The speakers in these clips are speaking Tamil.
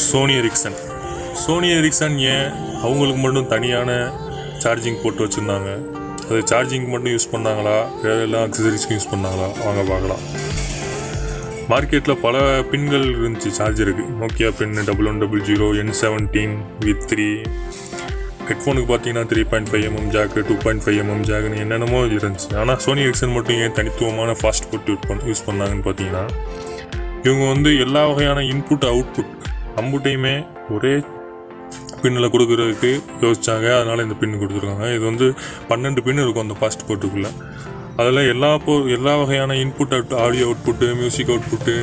சோனி எரிக்சன் ஏன் அவங்களுக்கு மட்டும் தனியான சார்ஜிங் போட்டு வச்சுருந்தாங்க? அது சார்ஜிங் மட்டும் யூஸ் பண்ணாங்களா, வேறு எல்லாம் அக்சசரிஸ்க்கும் யூஸ் பண்ணாங்களா? வாங்க பார்க்கலாம். மார்க்கெட்டில் பல பின்கள் இருந்துச்சு சார்ஜருக்கு. நோக்கியா பின் 1100, N17 V3. ஹெட்ஃபோனுக்கு பார்த்தீங்கன்னா 3.5mm ஜாக்கு, 2.5mm ஜாக்குன்னு என்னென்னமோ இருந்துச்சு. ஆனால் சோனி எரிக்சன் மட்டும் ஏன் தனித்துவமான FastPort யூஸ் பண்ணாங்கன்னு பார்த்தீங்கன்னா, இவங்க எல்லா வகையான இன்புட் அவுட்புட் அம்புட்டையுமே ஒரே பின்னில் கொடுக்குறதுக்கு யோசிச்சாங்க. அதனால் இந்த பின்னு கொடுத்துருக்காங்க. இது 12 பின் இருக்கும் அந்த FastPortக்குள்ளே. அதில் எல்லா வகையான input audio output, music output,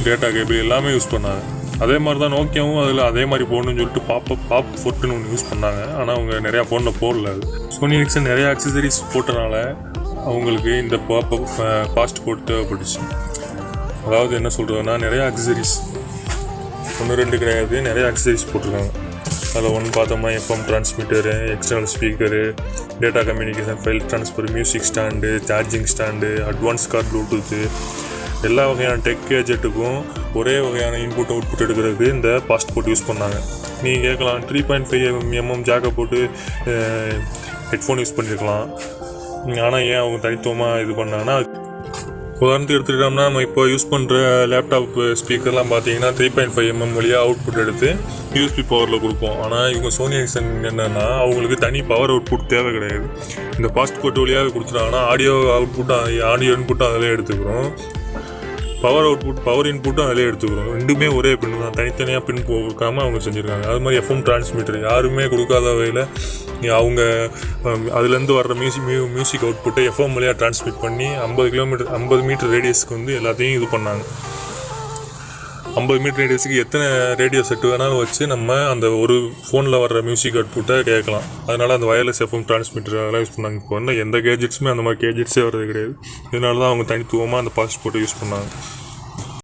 data cable எல்லாமே யூஸ் பண்ணாங்க. அதே மாதிரி தான் நோக்கியாவும் அதில் அதே மாதிரி போடணும்னு சொல்லிட்டு FastPortனு ஒன்று யூஸ் பண்ணாங்க. ஆனால் அவங்க நிறையா ஃபோனில் போடல. அது சோனி எரிக்சன் நிறையா அக்சசரிஸ் போட்டனால அவங்களுக்கு இந்த FastPort தேவைப்பட்டுச்சு. அதாவது என்ன சொல்கிறதுனா, நிறையா அக்சசரிஸ் 1-2 கிடையாது, நிறைய அக்சசரிஸ் போட்டிருக்காங்க. அதில் ஒன்று பார்த்தோம்னா FM transmitter, external speaker, data communication, file transfer, music stand, charging stand, advance car bluetooth, எல்லா வகையான டெக் கேஜெட்டுக்கும் ஒரே வகையான இன்புட் அவுட்புட் எடுக்கிறதுக்கு இந்த FastPort யூஸ் பண்ணாங்க. நீங்கள் கேட்கலாம், 3.5mm ஜாக்கை போட்டு ஹெட்ஃபோன் யூஸ் பண்ணியிருக்கலாம். ஆனால் ஏன் அவங்க தனித்துவமாக இது பண்ணாங்கன்னா, உதாரணத்துக்கு எடுத்துக்கிட்டோம்னா, நம்ம இப்போ யூஸ் பண்ணுற லேப்டாப் ஸ்பீக்கர்லாம் பார்த்தீங்கன்னா 3.5mm வழியாக அவுட்புட் எடுத்து யூஎஸ்பி பவரில் கொடுப்போம். ஆனால் இவங்க சோனி எரிக்சன் என்னென்னா, அவங்களுக்கு தனி பவர் அவுட்புட் தேவை கிடையாது. இந்த FastPort வழியாக கொடுத்துட்டாங்கன்னா ஆடியோ இன்புட்டும் அதிலே எடுத்துக்கிறோம், பவர் இன்புட்டும் அதிலே எடுத்துக்கிறோம். ரெண்டுமே ஒரே பின் தான், தனித்தனியாக பின் போக்காமல் அவங்க செஞ்சுருக்காங்க. அது மாதிரி எஃப்எம் டிரான்ஸ்மிட்டர் யாருமே கொடுக்காத வகையில் அவங்க அதுலேருந்து வர்ற மியூசிக் அவுட்புட்டை எஃப்எம் வழியாக டிரான்ஸ்மிட் பண்ணி 50 மீட்டர் ரேடியஸ்க்கு எல்லாத்தையும் இது பண்ணாங்க. 50 மீட்டர் ரேடியஸுக்கு எத்தனை ரேடியோ செட்டு வேணாலும் வச்சு நம்ம அந்த ஒரு ஃபோனில் வர்ற மியூசிக் அவுட்புட்டை கேட்கலாம். அதனால் அந்த வயர்லெஸ் எஃப்எம் டிரான்ஸ்மிட்டர் அதெல்லாம் யூஸ் பண்ணாங்க. இப்போ எந்த கேஜெட்ஸுமே அந்த மாதிரி கேஜெட்ஸே வர்றது கிடையாது. இதனால தான் அவங்க தனித்துவமாக அந்த FastPort யூஸ் பண்ணாங்க.